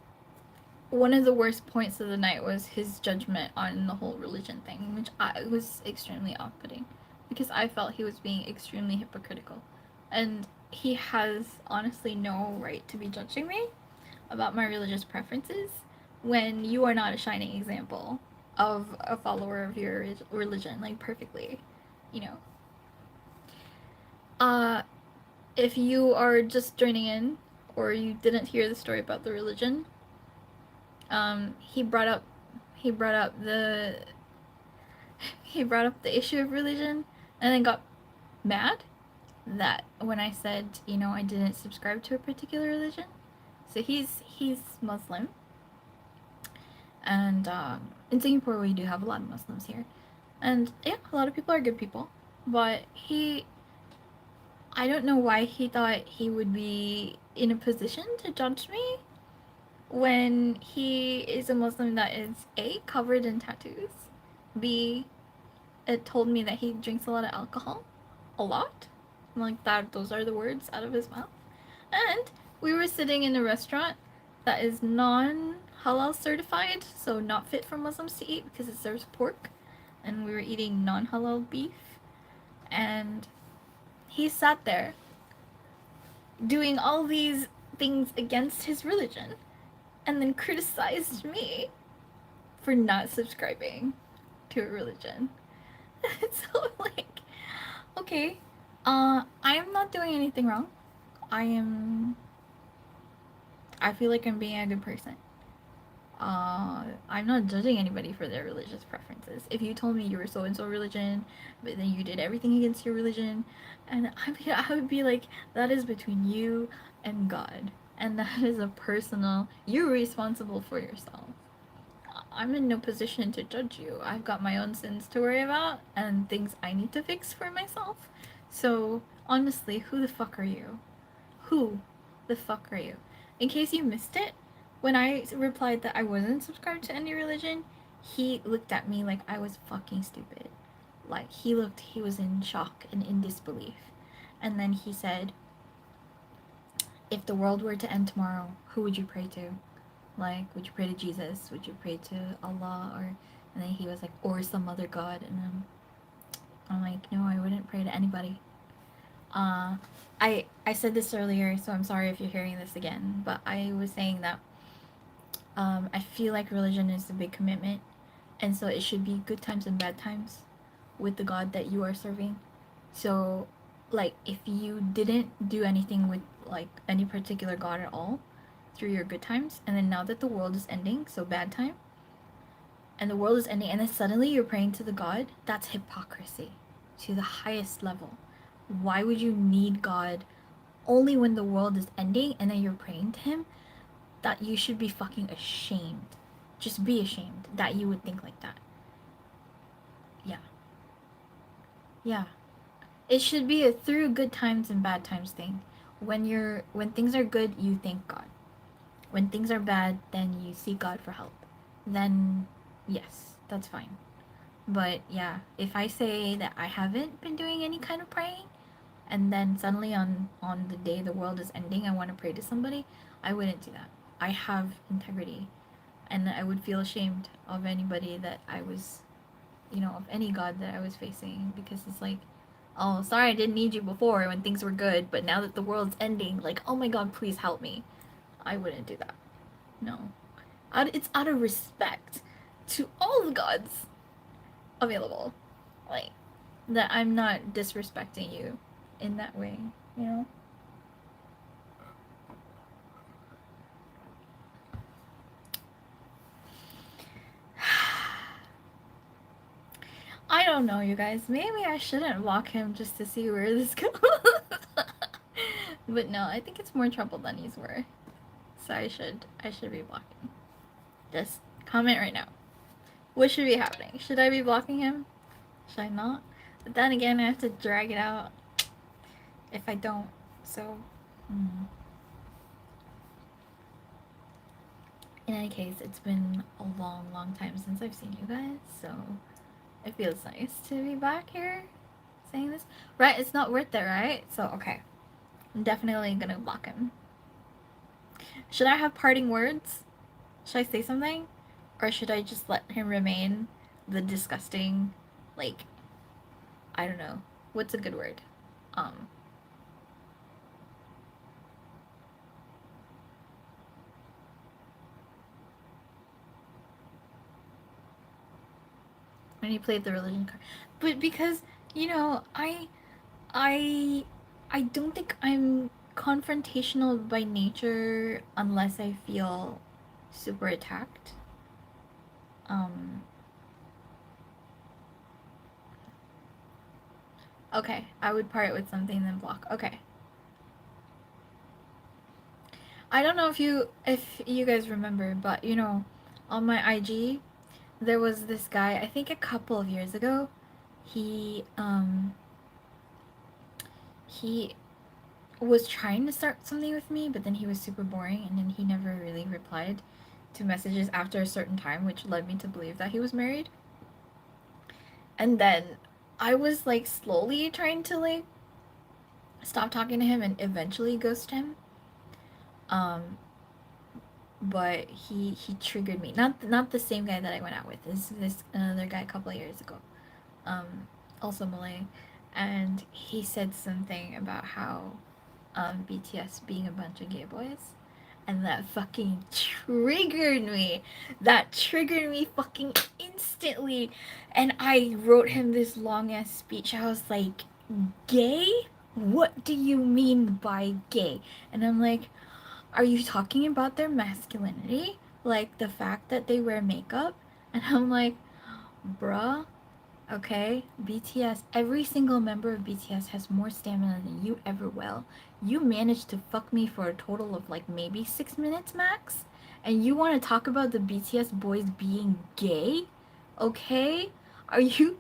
one of the worst points of the night was his judgment on the whole religion thing, which was extremely off-putting because I felt he was being extremely hypocritical. And he has honestly no right to be judging me about my religious preferences when you are not a shining example of a follower of your religion, like perfectly, you know. Uh, if you are just joining in or you didn't hear the story about the religion, he brought up he brought up the he brought up the issue of religion and then got mad that when I said, you know, I didn't subscribe to a particular religion. So he's Muslim, and in Singapore we do have a lot of Muslims here, and yeah, a lot of people are good people, but I don't know why he thought he would be in a position to judge me when he is a Muslim that is A, covered in tattoos, B, it told me that he drinks a lot of alcohol, a lot, like that. Those are the words out of his mouth. And we were sitting in a restaurant that is non-halal certified, so not fit for Muslims to eat because it serves pork, and we were eating non-halal beef. And he sat there doing all these things against his religion, and then criticized me for not subscribing to a religion. So like, okay, I'm not doing anything wrong. I feel like I'm being a good person. I'm not judging anybody for their religious preferences. If you told me you were so and so religion, but then you did everything against your religion, and I would be like, that is between you and God, and that is a personal. You're responsible for yourself. I'm in no position to judge you. I've got my own sins to worry about and things I need to fix for myself. So honestly, who the fuck are you? Who the fuck are you? In case you missed it, when I replied that I wasn't subscribed to any religion, he looked at me like I was fucking stupid. Like, he was in shock and in disbelief. And then he said, if the world were to end tomorrow, who would you pray to? Like, would you pray to Jesus? Would you pray to Allah? Or, and then he was like, or some other god. And I'm like, no, I wouldn't pray to anybody. I said this earlier, so I'm sorry if you're hearing this again, but I was saying that I feel like religion is a big commitment, and so it should be good times and bad times with the God that you are serving. So, like, if you didn't do anything with like any particular God at all through your good times, and then now that the world is ending, so bad time, and the world is ending, and then suddenly you're praying to the God, that's hypocrisy to the highest level. Why would you need God only when the world is ending and then you're praying to him? That you should be fucking ashamed. Just be ashamed that you would think like that. Yeah. Yeah. It should be a through good times and bad times thing. When things are good, you thank God. When things are bad, then you seek God for help. Then yes, that's fine. But yeah, if I say that I haven't been doing any kind of praying, and then suddenly on the day the world is ending I want to pray to somebody, I wouldn't do that. I have integrity, and I would feel ashamed of anybody that I was, you know, of any god that I was facing, because it's like, oh, sorry I didn't need you before when things were good, but now that the world's ending, like, oh my god, please help me. I wouldn't do that. No. It's out of respect to all the gods available. Like, that I'm not disrespecting you in that way, you know? I don't know, you guys. Maybe I shouldn't block him just to see where this goes. But no, I think it's more trouble than he's worth. So I should be blocking. Just comment right now. What should be happening? Should I be blocking him? Should I not? But then again, I have to drag it out if I don't. So, in any case, it's been a long, long time since I've seen you guys, so it feels nice to be back here saying this. Right, it's not worth it, right? So, okay. I'm definitely gonna block him. Should I have parting words? Should I say something? Or should I just let him remain the disgusting, like, I don't know. What's a good word? Um, when he played the religion card. But because, you know, I I don't think I'm confrontational by nature unless I feel super attacked. Um, okay, I would part with something then block. Okay. I don't know if you guys remember, but you know, on my IG, there was this guy, I think a couple of years ago, he he was trying to start something with me, but then he was super boring and then he never really replied to messages after a certain time, which led me to believe that he was married. And then I was like slowly trying to like stop talking to him and eventually ghost him. Um, but he triggered me. Not the same guy that I went out with. This another guy a couple of years ago. Also Malay, and he said something about how BTS being a bunch of gay boys, and that fucking triggered me. That triggered me fucking instantly, and I wrote him this long ass speech. I was like, gay? What do you mean by gay? And I'm like, are you talking about their masculinity? Like the fact that they wear makeup? And I'm like, bruh, okay, BTS, every single member of BTS has more stamina than you ever will. You managed to fuck me for a total of like maybe 6 minutes max? And you want to talk about the BTS boys being gay? Okay? Are you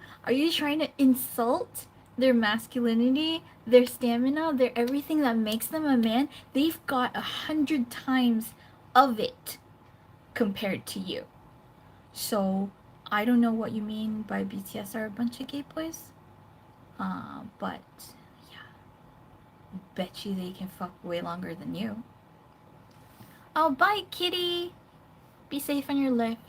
trying to insult their masculinity, their stamina, their everything that makes them a man? They've got 100 times of it compared to you. So I don't know what you mean by BTS are a bunch of gay boys. But yeah, bet you they can fuck way longer than you. Oh, bye, kitty. Be safe on your lift.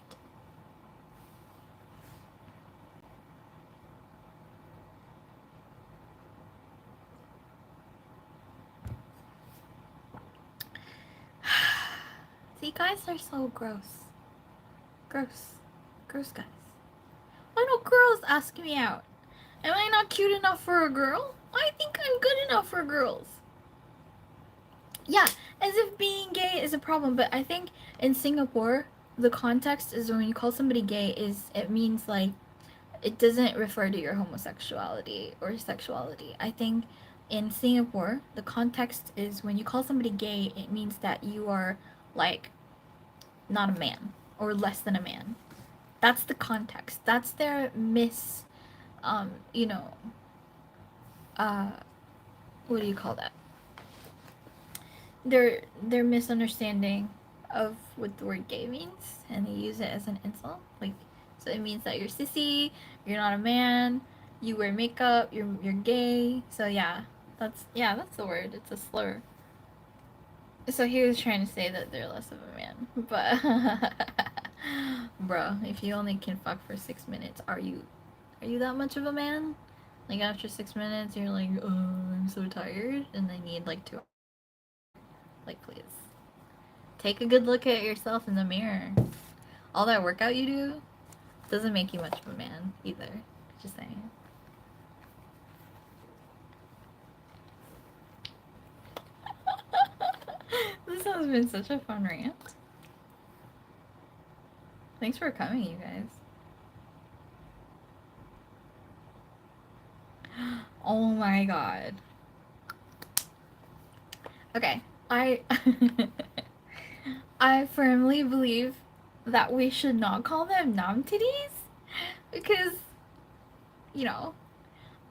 See, guys are so gross. Gross. Gross guys. Why don't girls ask me out? Am I not cute enough for a girl? I think I'm good enough for girls. Yeah, as if being gay is a problem, but I think in Singapore, the context is when you call somebody gay is it means like it doesn't refer to your homosexuality or sexuality. I think in Singapore, the context is when you call somebody gay, it means that you are like not a man or less than a man. That's the context. That's their you know, uh, what do you call that? Their misunderstanding of what the word gay means, and they use it as an insult. Like, so it means that you're sissy, you're not a man, you wear makeup, you're gay. So that's the word. It's a slur. So he was trying to say that they're less of a man, but bro, if you only can fuck for 6 minutes, are you that much of a man? Like after 6 minutes, you're like, oh, I'm so tired, and I need like 2. Like, please. Take a good look at yourself in the mirror. All that workout you do doesn't make you much of a man either. Just saying. This has been such a fun rant. Thanks for coming, you guys. Oh my god. Okay, I I firmly believe that we should not call them nom titties because you know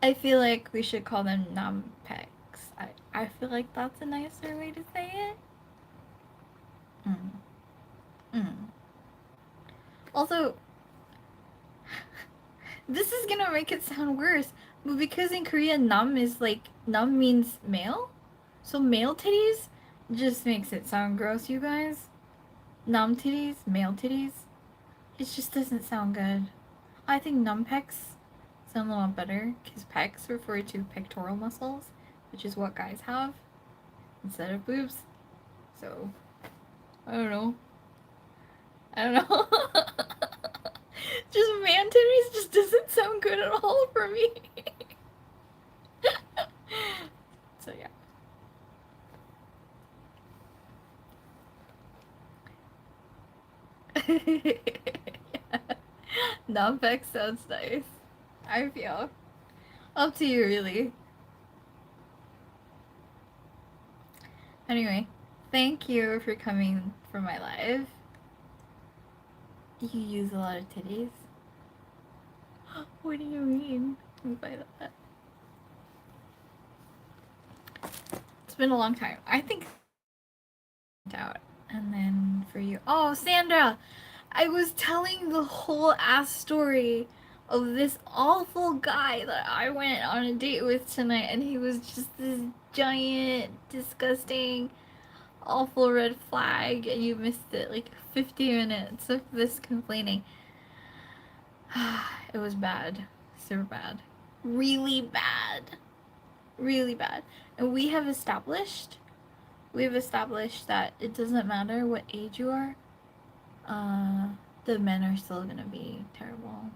I feel like we should call them nom pecs. I feel like that's a nicer way to say it. Mm. Mm. Also, this is gonna make it sound worse, but because in Korea nam is like nam means male, so male titties just makes it sound gross, you guys. Numb titties, male titties. It just doesn't sound good. I think numb pecs sound a lot better because pecs refer to pectoral muscles, which is what guys have instead of boobs. So, I don't know. I don't know. Just man titties just doesn't sound good at all for me. So yeah. Numbpeck sounds nice. I feel. Up to you, really. Anyway, thank you for coming for my live. You use a lot of titties. What do you mean by that? It's been a long time. I think out. And then for you. Oh, Sandra! I was telling the whole ass story of this awful guy that I went on a date with tonight, and he was just this giant, disgusting, awful red flag, and you missed it. Like 50 minutes of this complaining. It was bad. Super bad. Really bad. Really bad. And we've established that it doesn't matter what age you are, the men are still gonna be terrible.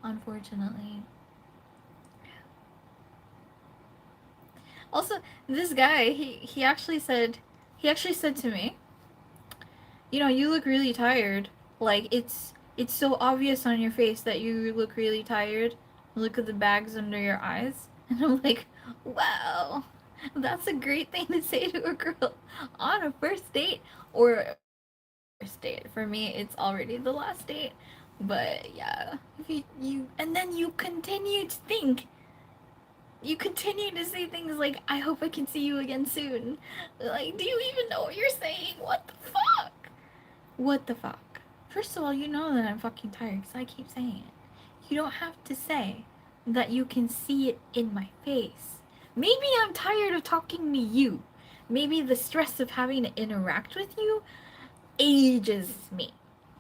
Unfortunately. Also, this guy, he actually said to me, you know, you look really tired. Like it's so obvious on your face that you look really tired. Look at the bags under your eyes. And I'm like, wow, that's a great thing to say to a girl on a first date or first date. For me, it's already the last date. But yeah, you and then you continue to think. You continue to say things like, I hope I can see you again soon. Like, do you even know what you're saying? What the fuck? What the fuck? First of all, you know that I'm fucking tired because I keep saying it. You don't have to say that you can see it in my face. Maybe I'm tired of talking to you. Maybe the stress of having to interact with you ages me.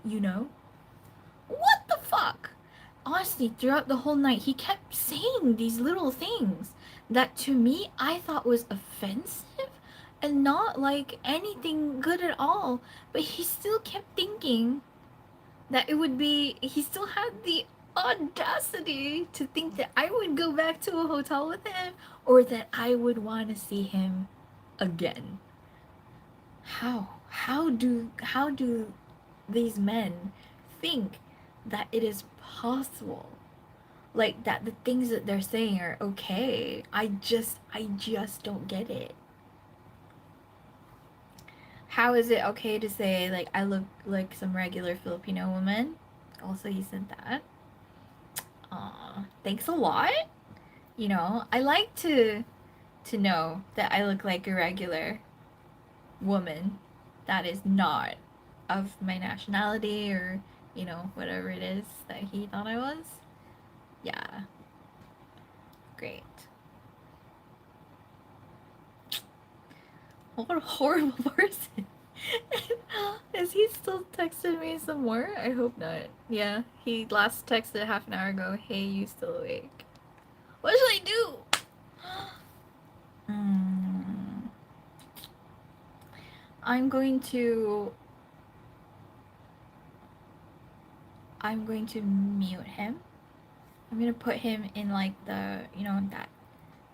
You know? What the fuck? Honestly, throughout the whole night, he kept saying these little things that to me I thought was offensive and not like anything good at all. But he still kept thinking that it would be, he still had the audacity to think that I would go back to a hotel with him or that I would want to see him again. How do these men think that it is possible, like that the things that they're saying are okay? I just don't get it. How is it okay to say like I look like some regular Filipino woman? Also, he said that. Thanks a lot. You know, I like to know that I look like a regular woman that is not of my nationality or, you know, whatever it is that he thought I was. Yeah. Great. What a horrible person. Is he still texting me some more? I hope not. Yeah, he last texted half an hour ago. Hey, you still awake? What should I do? Hmm. I'm going to mute him. I'm gonna put him in like the, you know,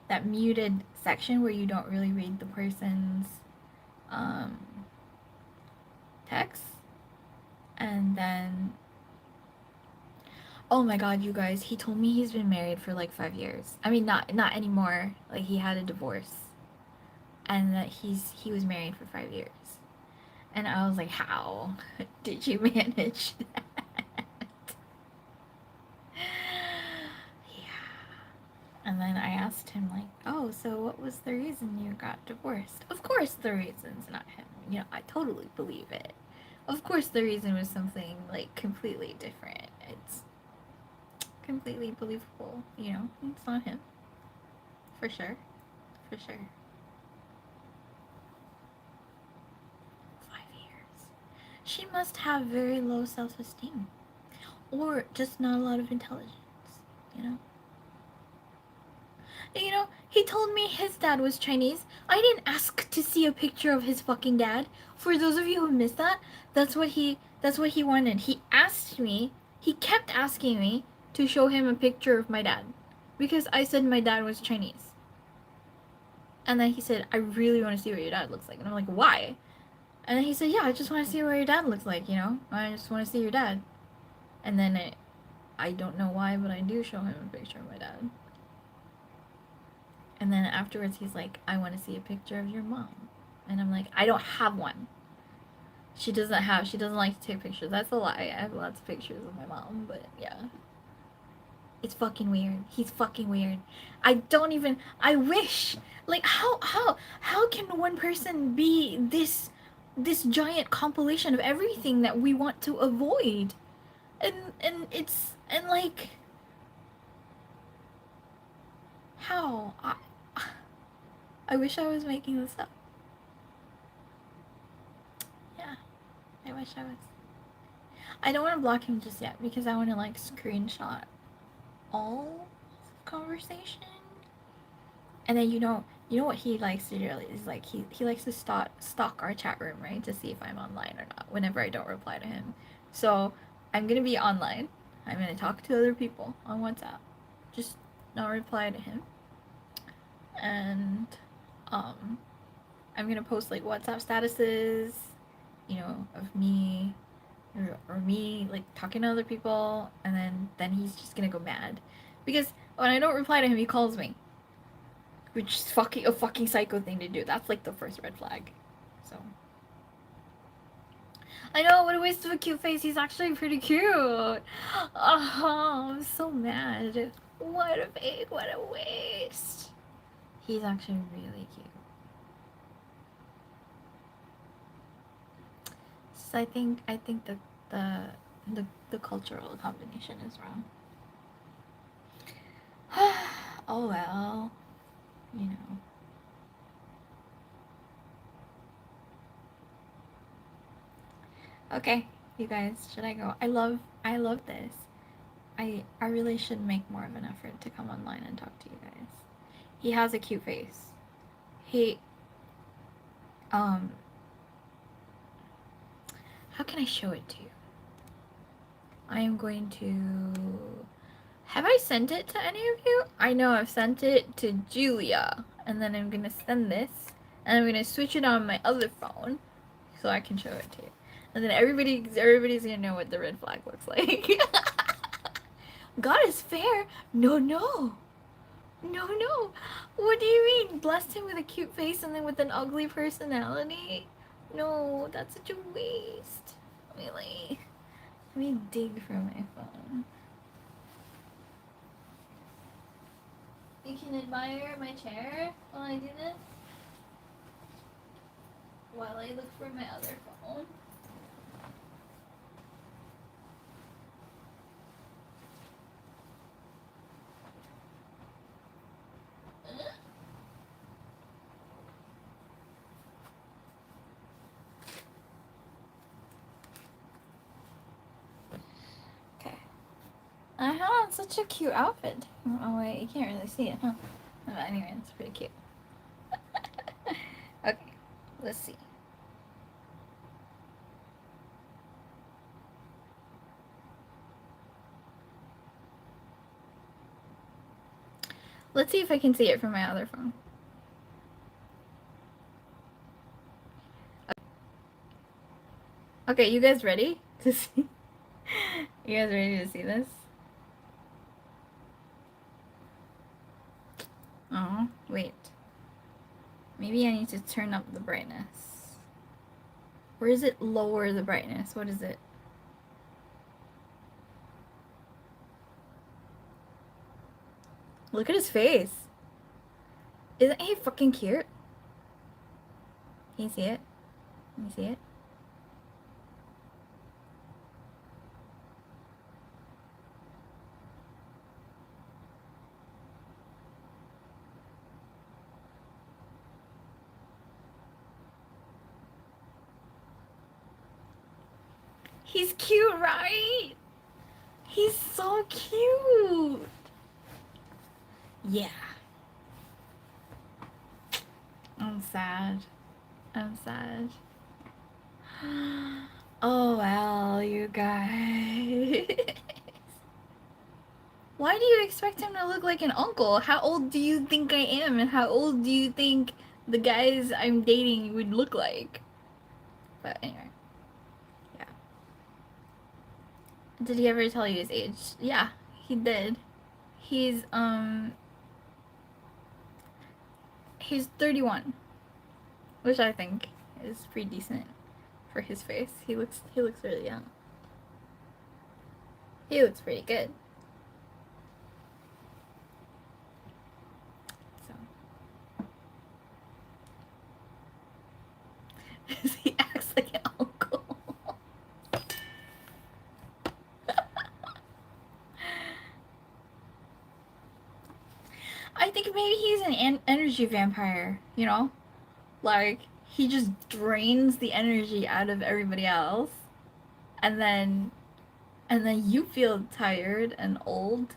that muted section where you don't really read the person's um text. And then, oh my god, you guys, he told me he's been married for like 5 years. I mean, not anymore. Like he had a divorce, and that he was married for 5 years. And I was like, how did you manage that? Yeah. And then I asked him like, oh, so what was the reason you got divorced? Of course the reason's not him. You know, I totally believe it. Of course the reason was something like completely different. It's completely believable, you know. It's not him. For sure. For sure. 5 years. she must have very low self-esteem. Or just not a lot of intelligence, you know? You know, he told me his dad was Chinese. I didn't ask to see a picture of his fucking dad. For those of you who missed that, that's what he wanted. He asked me, he kept asking me to show him a picture of my dad because I said my dad was Chinese. And then he said, "I really want to see what your dad looks like." And I'm like, "Why?" And then he said, "Yeah, I just want to see what your dad looks like, you know? I just want to see your dad." And then I don't know why, but I do show him a picture of my dad. And then afterwards he's like, "I want to see a picture of your mom." And I'm like, "I don't have one." She doesn't like to take pictures. That's a lie. I have lots of pictures of my mom, but yeah. It's fucking weird. He's fucking weird. I wish, like, how can one person be this giant compilation of everything that we want to avoid? And like, how? I wish I was making this up. Yeah, I wish I was. I don't want to block him just yet because I want to like screenshot all conversation. And then you know what he likes to do is like he likes to stalk our chat room, right, to see if I'm online or not whenever I don't reply to him. So I'm gonna be online. I'm gonna talk to other people on WhatsApp, just not reply to him. And I'm gonna post like WhatsApp statuses, you know, of me or me like talking to other people, and then he's just gonna go mad because when I don't reply to him, he calls me, which is fucking a fucking psycho thing to do. That's like the first red flag. So I know, what a waste of a cute face. He's actually pretty cute. Oh, I'm so mad. What a waste. He's actually really cute. So I think the cultural combination is wrong. Oh well, you know. Okay, you guys, should I go? I love this. I really should make more of an effort to come online and talk to you guys. He has a cute face. He how can I show it to you? I am going to have I sent it to any of you? I know I've sent it to Julia, and then I'm gonna send this, and I'm gonna switch it on my other phone so I can show it to you. And then everybody's gonna know what the red flag looks like. God is fair. No, no. No, no. What do you mean? Blessed him with a cute face and then with an ugly personality? No, that's such a waste. Really. Let me dig for my phone. You can admire my chair while I do this. While I look for my other phone. Okay. I had such a cute outfit. Oh wait, you can't really see it, huh? But anyway, it's pretty cute. Okay, let's see. Let's see if I can see it from my other phone. Okay, you guys ready to see? You guys ready to see this? Oh, wait. Maybe I need to turn up the brightness. Or is it lower the brightness? What is it? Look at his face. Isn't he fucking cute? Can you see it? Can you see it? He's cute, right? He's so cute. Yeah. I'm sad. I'm sad. Oh well, you guys. Why do you expect him to look like an uncle? How old do you think I am? And how old do you think the guys I'm dating would look like? But anyway. Yeah. Did he ever tell you his age? Yeah, he did. He's he's 31, which I think is pretty decent for his face. He looks really young. He looks pretty good. So he acts like an uncle. I think maybe he's an energy vampire, you know? Like, he just drains the energy out of everybody else. And then you feel tired and old.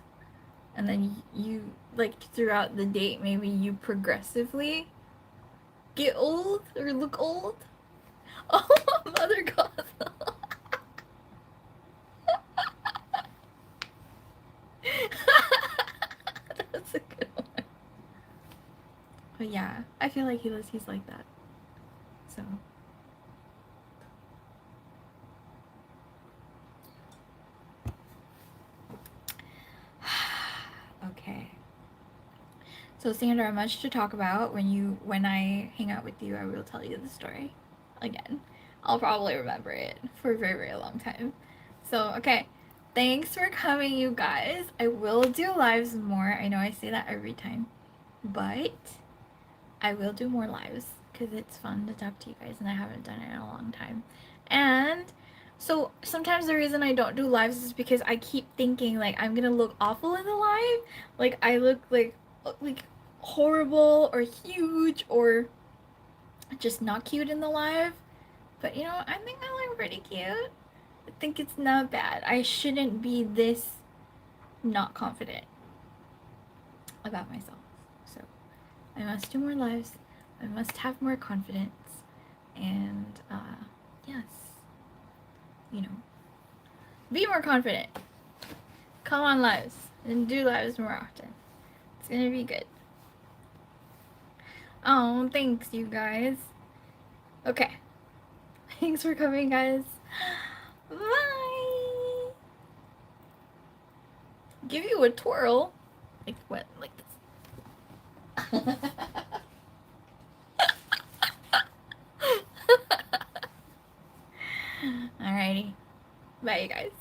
And then you like throughout the date maybe you progressively get old or look old. Oh, Mother Gothel. That's a good one. But yeah, I feel like he's like that. So okay. So Sandra, much to talk about. When I hang out with you, I will tell you the story again. I'll probably remember it for a very, very long time. So okay. Thanks for coming, you guys. I will do lives more. I know I say that every time, but I will do more lives because it's fun to talk to you guys, and I haven't done it in a long time. And so sometimes the reason I don't do lives is because I keep thinking like I'm gonna look awful in the live, like I look like horrible or huge or just not cute in the live. But you know, I think I look pretty cute. I think it's not bad. I shouldn't be this not confident about myself. So I must do more lives. I must have more confidence. And yes, you know, be more confident. Come on lives and do lives more often. It's gonna be good. Oh, thanks you guys. Okay. Thanks for coming, guys. Bye. Give you a twirl. Like what? Like this. Alrighty. Bye, you guys.